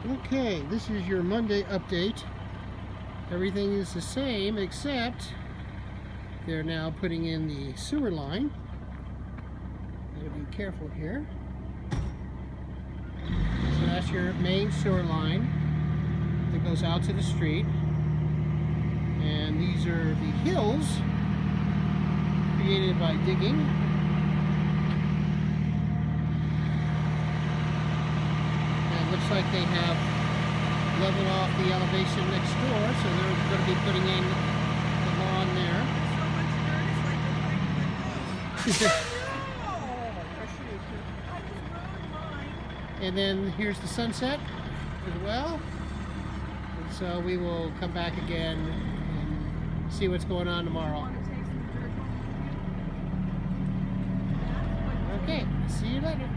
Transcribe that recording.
Okay, this is your Monday update. Everything is the same except they're now putting in the sewer line. Gotta be careful here. So that's your main sewer line that goes out to the street. And these are the hills created by digging. And it looks like they have leveled off the elevation next door, so they're going to be putting in the lawn there. And then here's the sunset as well. And so we will come back again and see what's going on tomorrow. Okay, see you later.